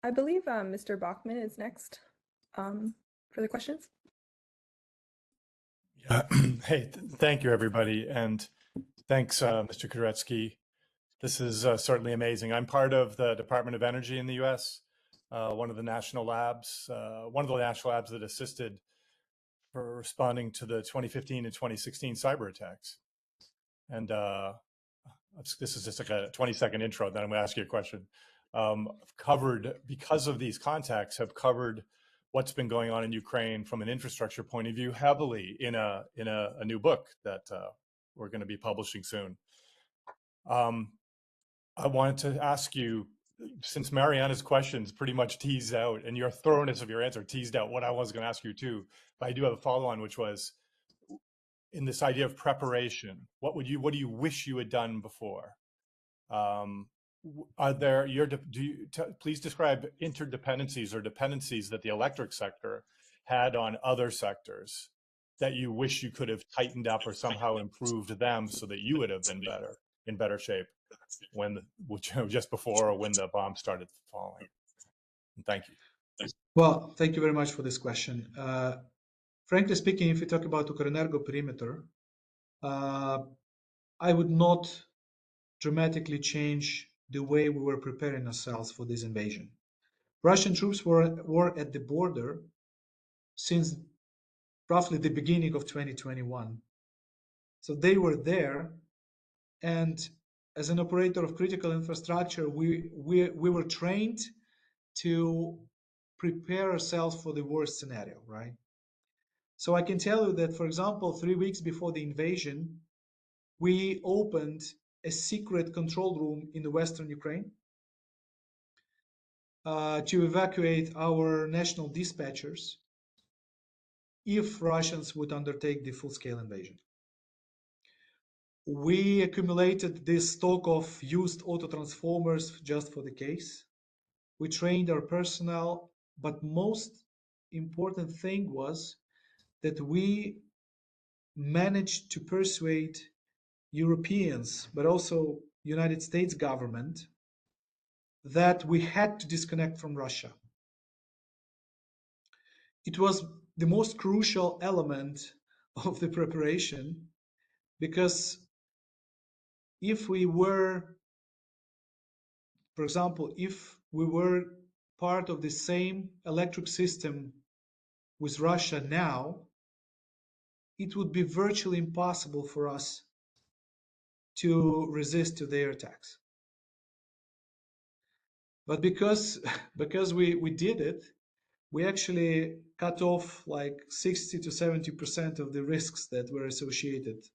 I believe Mr. Bachman is next for the questions. Yeah. Hey, thank you, everybody. And thanks, Mr. Koretsky. This is certainly amazing. I'm part of the Department of Energy in the U.S., one of the national labs that assisted for responding to the 2015 and 2016 cyber attacks. And this is just like a 20-second intro, then I'm going to ask you a question. Because of these contacts, have covered what's been going on in Ukraine from an infrastructure point of view heavily in a new book that we're going to be publishing soon. I wanted to ask you, since Mariana's questions pretty much teased out, and your thoroughness of your answer teased out what I was going to ask you too, but I do have a follow-on, which was in this idea of preparation. What do you wish you had done before? Are there please describe interdependencies or dependencies that the electric sector had on other sectors that you wish you could have tightened up or somehow improved them so that you would have been in better shape just before or when the bomb started falling. And thank you. Well, thank you very much for this question. Frankly speaking, if you talk about Ukrenergo perimeter, I would not dramatically change the way we were preparing ourselves for this invasion. Russian troops were at the border since roughly the beginning of 2021. So they were there, and as an operator of critical infrastructure, we were trained to prepare ourselves for the worst scenario, right? So I can tell you that, for example, 3 weeks before the invasion, we opened a secret control room in the Western Ukraine to evacuate our national dispatchers if Russians would undertake the full-scale invasion. We accumulated this stock of used auto-transformers just for the case. We trained our personnel, but most important thing was that we managed to persuade Europeans, but also United States government, that we had to disconnect from Russia. It was the most crucial element of the preparation, because if we were, for example, if we were part of the same electric system with Russia now, it would be virtually impossible for us to resist to their attacks. But because we did it, we actually cut off like 60 to 70% of the risks that were associated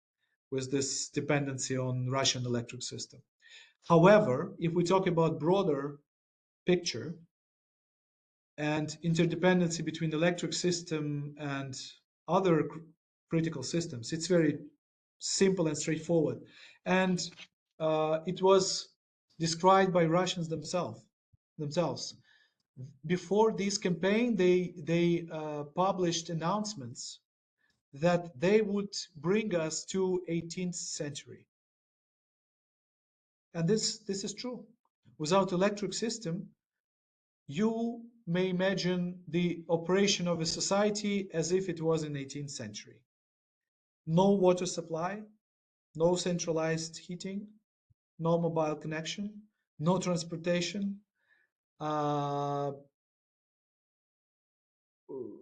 with this dependency on Russian electric system. However, if we talk about broader picture and interdependency between the electric system and other critical systems, it's very simple and straightforward. And it was described by Russians themselves. Before this campaign, they published announcements that they would bring us to 18th century. And this is true. Without electric system, you may imagine the operation of a society as if it was in 18th century. No water supply, no centralized heating, no mobile connection, no transportation,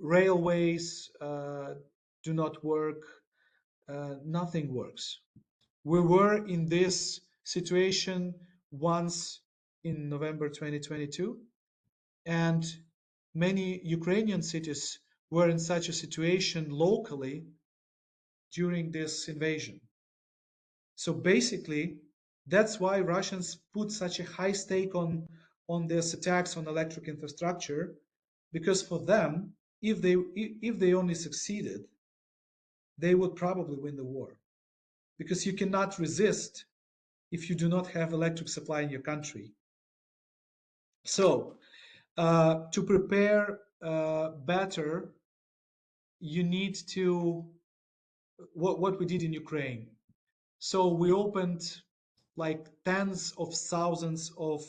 railways do not work, nothing works. We were in this situation once in November 2022, and many Ukrainian cities were in such a situation locally during this invasion. So basically, that's why Russians put such a high stake on this attacks on electric infrastructure, because for them, if they only succeeded, they would probably win the war, because you cannot resist if you do not have electric supply in your country. So to prepare better, you need to what we did in Ukraine. So we opened like tens of thousands of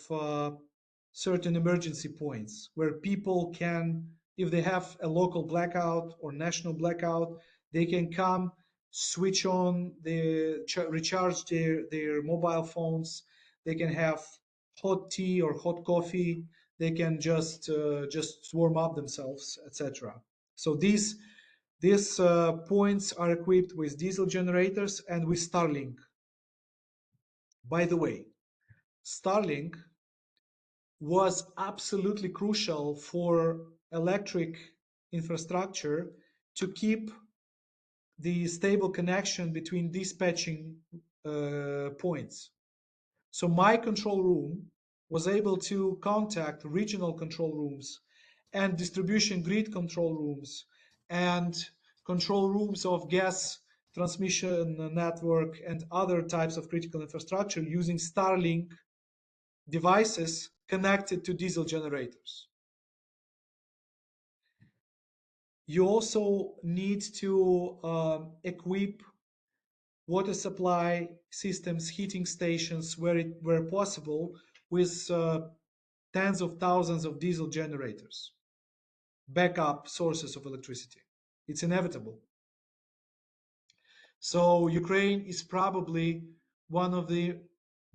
certain emergency points where people can, if they have a local blackout or national blackout, they can come, switch on recharge their mobile phones. They can have hot tea or hot coffee. They can just warm up themselves, etc. So these points are equipped with diesel generators and with Starlink. By the way, Starlink was absolutely crucial for electric infrastructure to keep the stable connection between dispatching points. So my control room was able to contact regional control rooms and distribution grid control rooms and control rooms of gas transmission network and other types of critical infrastructure using Starlink devices connected to diesel generators. You also need to equip water supply systems, heating stations where possible with tens of thousands of diesel generators, backup sources of electricity. It's inevitable. So Ukraine is probably one of the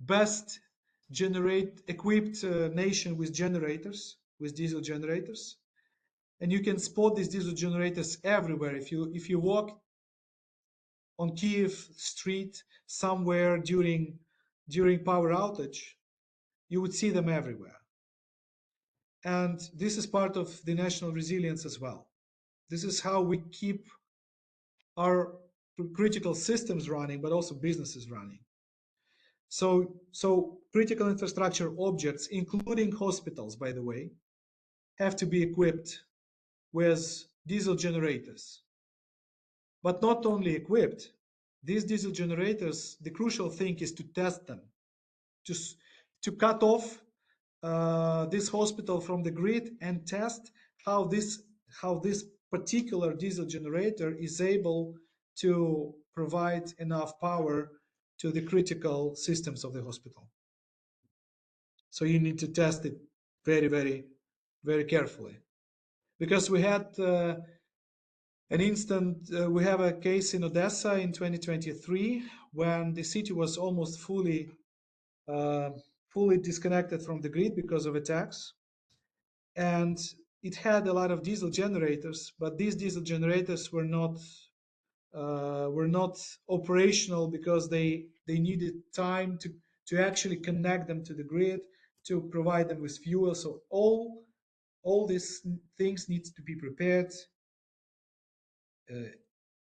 best equipped nation with generators, with diesel generators. And you can spot these diesel generators everywhere. If you walk on Kiev street somewhere during power outage, you would see them everywhere. And this is part of the national resilience as well. This is how we keep our critical systems running, but also businesses running. So critical infrastructure objects, including hospitals, by the way, have to be equipped with diesel generators. But not only equipped, these diesel generators, the crucial thing is to test them, to cut off this hospital from the grid and test how this particular diesel generator is able to provide enough power to the critical systems of the hospital. So you need to test it very, very, very carefully. Because we had we have a case in Odessa in 2023 when the city was almost fully disconnected from the grid because of attacks. And it had a lot of diesel generators, but these diesel generators were not operational because they needed time to actually connect them to the grid, to provide them with fuel. So all these things need to be prepared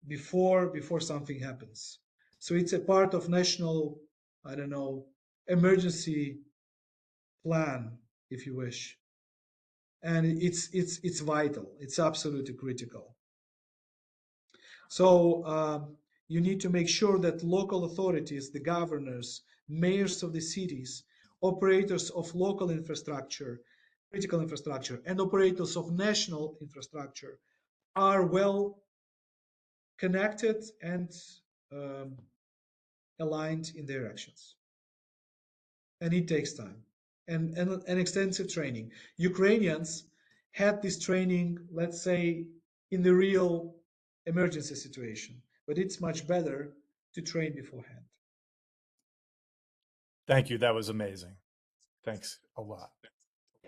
before something happens. So it's a part of national, I don't know, emergency plan, if you wish. And it's vital. It's absolutely critical. So you need to make sure that local authorities, the governors, mayors of the cities, operators of local infrastructure, critical infrastructure, and operators of national infrastructure are well connected and aligned in their actions. And it takes time and extensive training. Ukrainians had this training, let's say, in the real emergency situation, but it's much better to train beforehand. Thank you. That was amazing. Thanks a lot.